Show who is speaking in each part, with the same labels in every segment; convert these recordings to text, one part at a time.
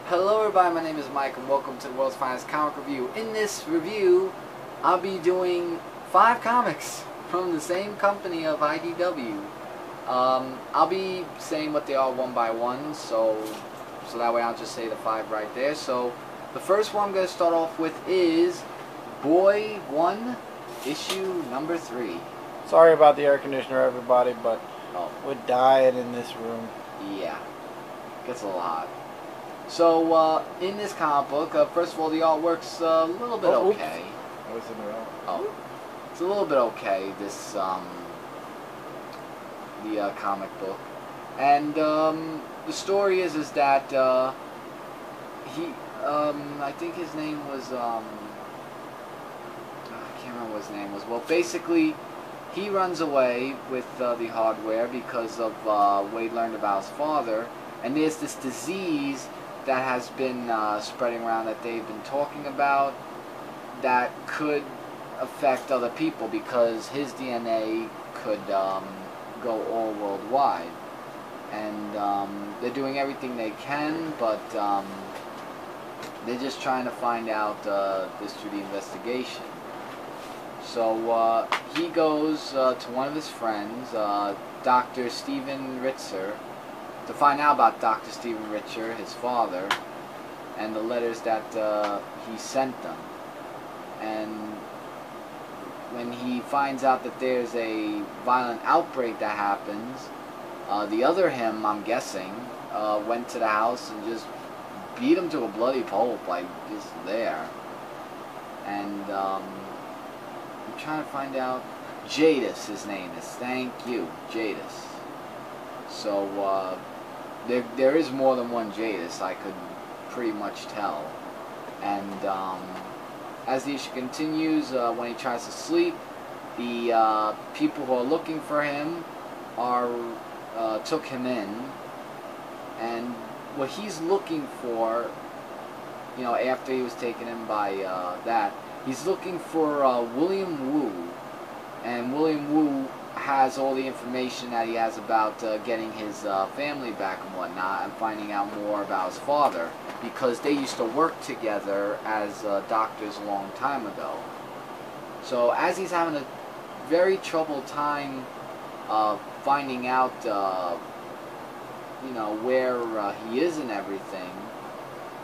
Speaker 1: Hello everybody, my name is Mike and welcome to the world's finest comic review. In this review, I'll be doing 5 comics from the same company of IDW. I'll be saying what they are one by one, so that way I'll just say the 5 right there. So the first one I'm going to start off with is Boy1, issue number 3.
Speaker 2: Sorry about the air conditioner, everybody, but we're dying in this room.
Speaker 1: Yeah, gets a little hot. So, in this comic book, first of all, the artwork's a little bit okay.
Speaker 2: I was in the wrong.
Speaker 1: Oh, it's a little bit okay, this, the comic book. And, the story is that, I think his name was, I can't remember what his name was. Well, basically, he runs away with, the hardware because of, what he learned about his father. And there's this disease that has been spreading around that they've been talking about that could affect other people because his DNA could go all worldwide. And they're doing everything they can, but they're just trying to find out this through the investigation. So he goes to one of his friends, Dr. Steven Ritzer, to find out about Dr. Steven Ritzer, his father, and the letters that he sent them. And when he finds out that there's a violent outbreak that happens, the other him, I'm guessing, went to the house and just beat him to a bloody pulp, like, just there. And I'm trying to find out, Jadis, his name is, thank you, Jadis. So, there is more than one Jadis, I could pretty much tell. And as the issue continues, when he tries to sleep, the people who are looking for him took him in. And what he's looking for, you know, after he was taken in by that, he's looking for William Wu. And William Wu has all the information that he has about getting his family back and whatnot, and finding out more about his father, because they used to work together as doctors a long time ago. So as he's having a very troubled time finding out, you know, where he is and everything,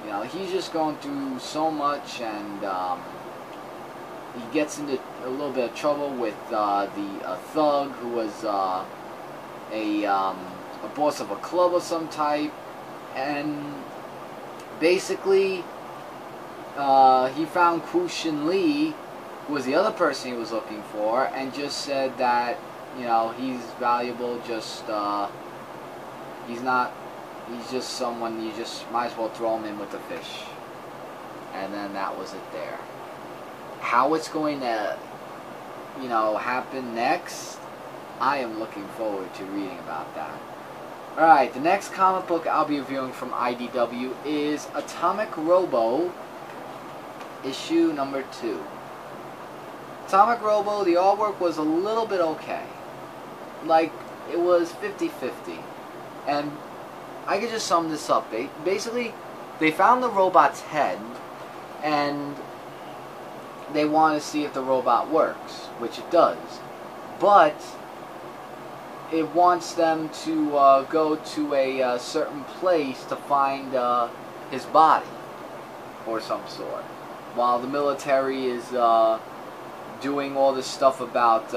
Speaker 1: you know, he's just going through so much, and he gets into a little bit of trouble with the thug who was a boss of a club of some type, and basically he found Kushin Lee, who was the other person he was looking for, and just said that, you know, he's valuable, just he's just someone, you just might as well throw him in with the fish. And then that was it there. How it's going to, you know, happen next, I am looking forward to reading about that. Alright, the next comic book I'll be reviewing from IDW is Atomic Robo, issue number 2. Atomic Robo, the artwork was a little bit okay. Like, it was 50-50. And I could just sum this up. Basically, they found the robot's head, and they want to see if the robot works, which it does. But it wants them to go to a certain place to find his body, or some sort, while the military is doing all this stuff about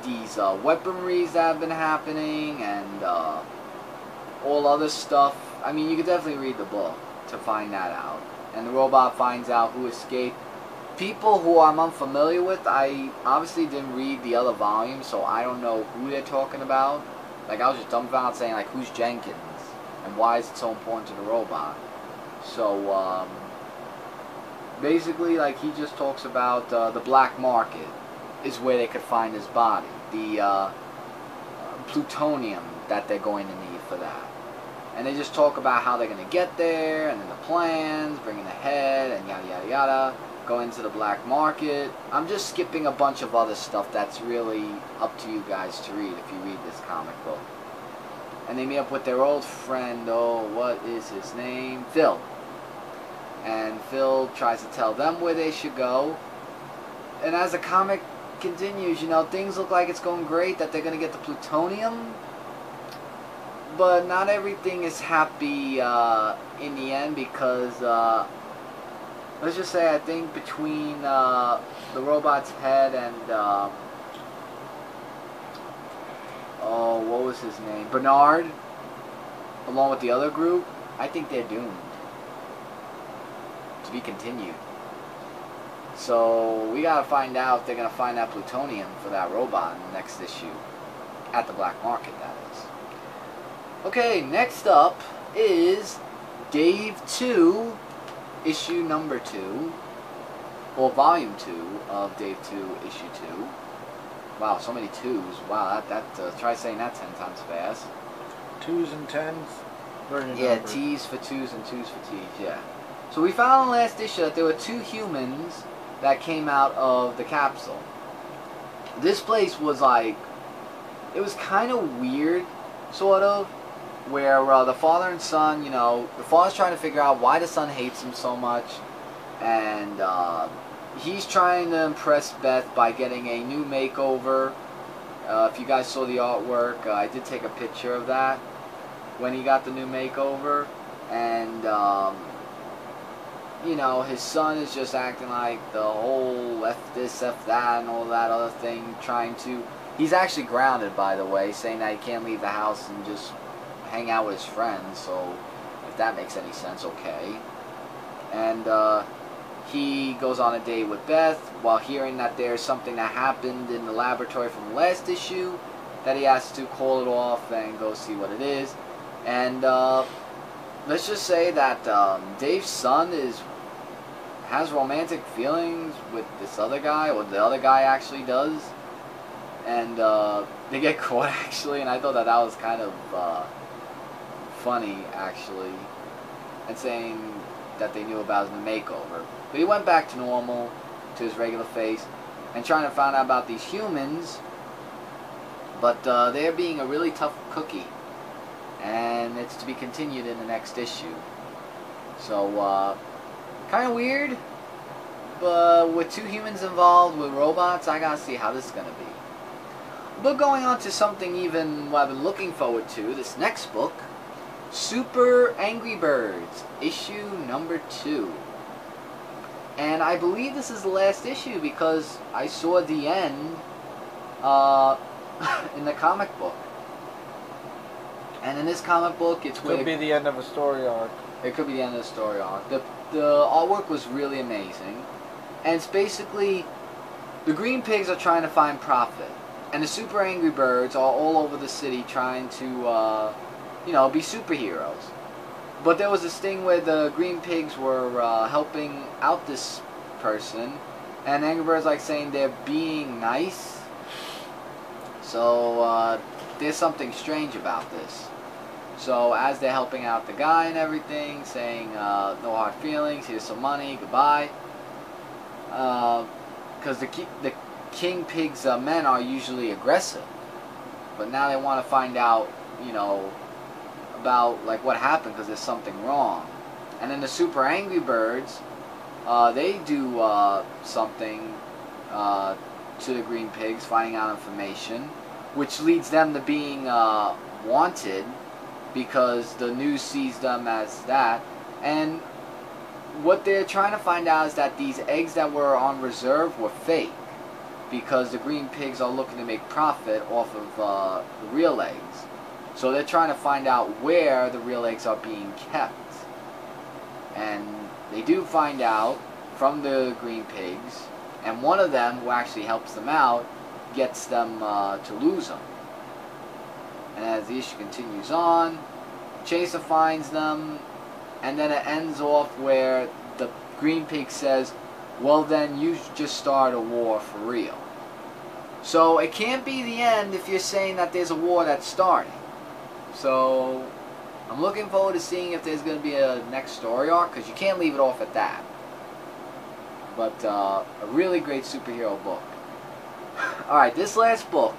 Speaker 1: these weaponries that have been happening, and all other stuff. I mean, you could definitely read the book to find that out. And the robot finds out who escaped. People who I'm unfamiliar with, I obviously didn't read the other volume, so I don't know who they're talking about. Like, I was just dumbfounded saying, like, who's Jenkins? And why is it so important to the robot? So, basically, like, he just talks about the black market is where they could find his body. The plutonium that they're going to need for that. And they just talk about how they're going to get there, and then the plans, bringing the head, and yada yada yada. Go into the black market. I'm just skipping a bunch of other stuff that's really up to you guys to read if you read this comic book. and they meet up with their old friend, oh, what is his name? Phil. And Phil tries to tell them where they should go. And as the comic continues, you know, things look like it's going great, that they're going to get the plutonium. But not everything is happy in the end, because, let's just say, I think between the robot's head and, oh, what was his name? Bernard, along with the other group, I think they're doomed. To be continued. So we gotta find out if they're gonna find that plutonium for that robot in the next issue. At the black market, that is. Okay, next up is Dave 2, issue number 2. Or volume 2 of Dave 2, issue 2. Wow, so many 2s. Wow, try saying that 10 times fast.
Speaker 2: 2s and 10s?
Speaker 1: Yeah, T's for 2s and 2s for T's, yeah. So we found in the last issue that there were 2 humans that came out of the capsule. This place was like, it was kind of weird, sort of, where the father and son, you know, the father's trying to figure out why the son hates him so much, and he's trying to impress Beth by getting a new makeover. If you guys saw the artwork, I did take a picture of that when he got the new makeover, and you know, his son is just acting like the whole F this, F that, and all that other thing, trying to... He's actually grounded, by the way, saying that he can't leave the house and just hang out with his friends, so if that makes any sense, okay. And he goes on a date with Beth while hearing that there's something that happened in the laboratory from the last issue, that he has to call it off and go see what it is. And let's just say that Dave's son has romantic feelings with this other guy, or the other guy actually does, and they get caught actually, and I thought that was kind of funny actually, and saying that they knew about his makeover. But he went back to normal, to his regular face, and trying to find out about these humans, but they're being a really tough cookie. And it's to be continued in the next issue. So, kind of weird, but with 2 humans involved with robots, I gotta see how this is gonna be. But going on to something even what I've been looking forward to, this next book, Super Angry Birds, issue number 2. And I believe this is the last issue because I saw the end in the comic book. And in this comic book, it's
Speaker 2: could be the end of a story arc.
Speaker 1: It could be the end of the story arc. The artwork was really amazing, and it's basically the green pigs are trying to find profit, and the super angry birds are all over the city trying to, you know, be superheroes. But there was this thing where the green pigs were helping out this person, and the angry birds like saying they're being nice. So there's something strange about this. So as they're helping out the guy and everything, saying no hard feelings, here's some money, goodbye. Because the king pig's men are usually aggressive, but now they want to find out, you know, about like what happened because there's something wrong. And then the super angry birds, they do something to the green pigs, finding out information, which leads them to being wanted, because the news sees them as that. And what they're trying to find out is that these eggs that were on reserve were fake, because the green pigs are looking to make profit off of the real eggs. So they're trying to find out where the real eggs are being kept. And they do find out from the green pigs, and one of them, who actually helps them out, gets them to lose them. And as the issue continues on, Chaser finds them, and then it ends off where the green pig says, well then you just start a war for real. So it can't be the end if you're saying that there's a war that's starting. So I'm looking forward to seeing if there's going to be a next story arc, because you can't leave it off at that. But a really great superhero book. Alright, this last book,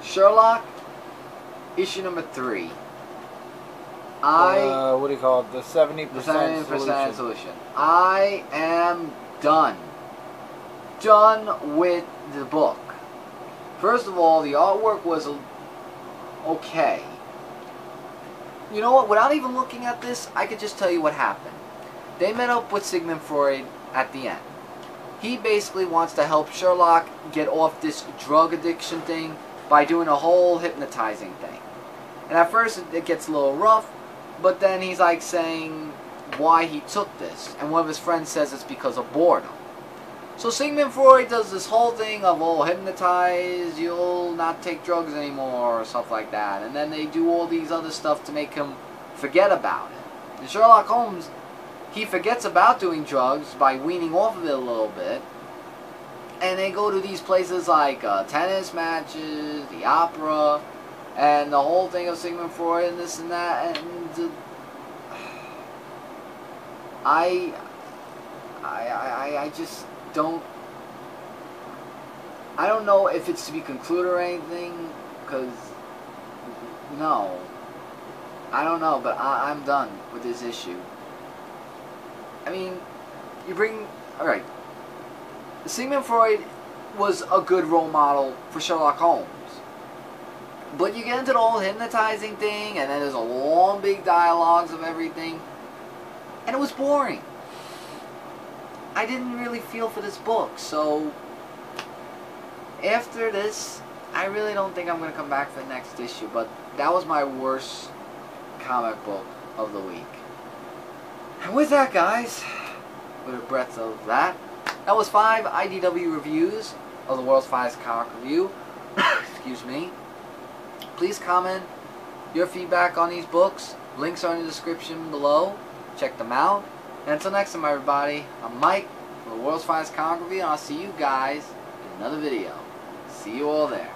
Speaker 1: Sherlock issue number 3.
Speaker 2: What do you call it? The 70%
Speaker 1: the 70%
Speaker 2: solution.
Speaker 1: solution. I am done. Done with the book. First of all, the artwork was okay. You know what? Without even looking at this, I could just tell you what happened. They met up with Sigmund Freud at the end. He basically wants to help Sherlock get off this drug addiction thing by doing a whole hypnotizing thing. And at first it gets a little rough, but then he's like saying why he took this. And one of his friends says it's because of boredom. So Sigmund Freud does this whole thing of, oh, hypnotize, you'll not take drugs anymore, or stuff like that. And then they do all these other stuff to make him forget about it. And Sherlock Holmes, he forgets about doing drugs by weaning off of it a little bit. And they go to these places like tennis matches, the opera, and the whole thing of Sigmund Freud and this and that. And I just don't. I don't know if it's to be concluded or anything, because no, I don't know, but I'm done with this issue. I mean, you bring, alright, Sigmund Freud was a good role model for Sherlock Holmes, but you get into the whole hypnotizing thing, and then there's a long big dialogues of everything, and it was boring. I didn't really feel for this book, so after this, I really don't think I'm going to come back for the next issue, but that was my worst comic book of the week. And with that, guys, with a breadth of that was 5 IDW reviews of the world's finest comic review. Excuse me. Please comment your feedback on these books. Links are in the description below. Check them out. And until next time, everybody, I'm Mike from the world's finest comic review, and I'll see you guys in another video. See you all there.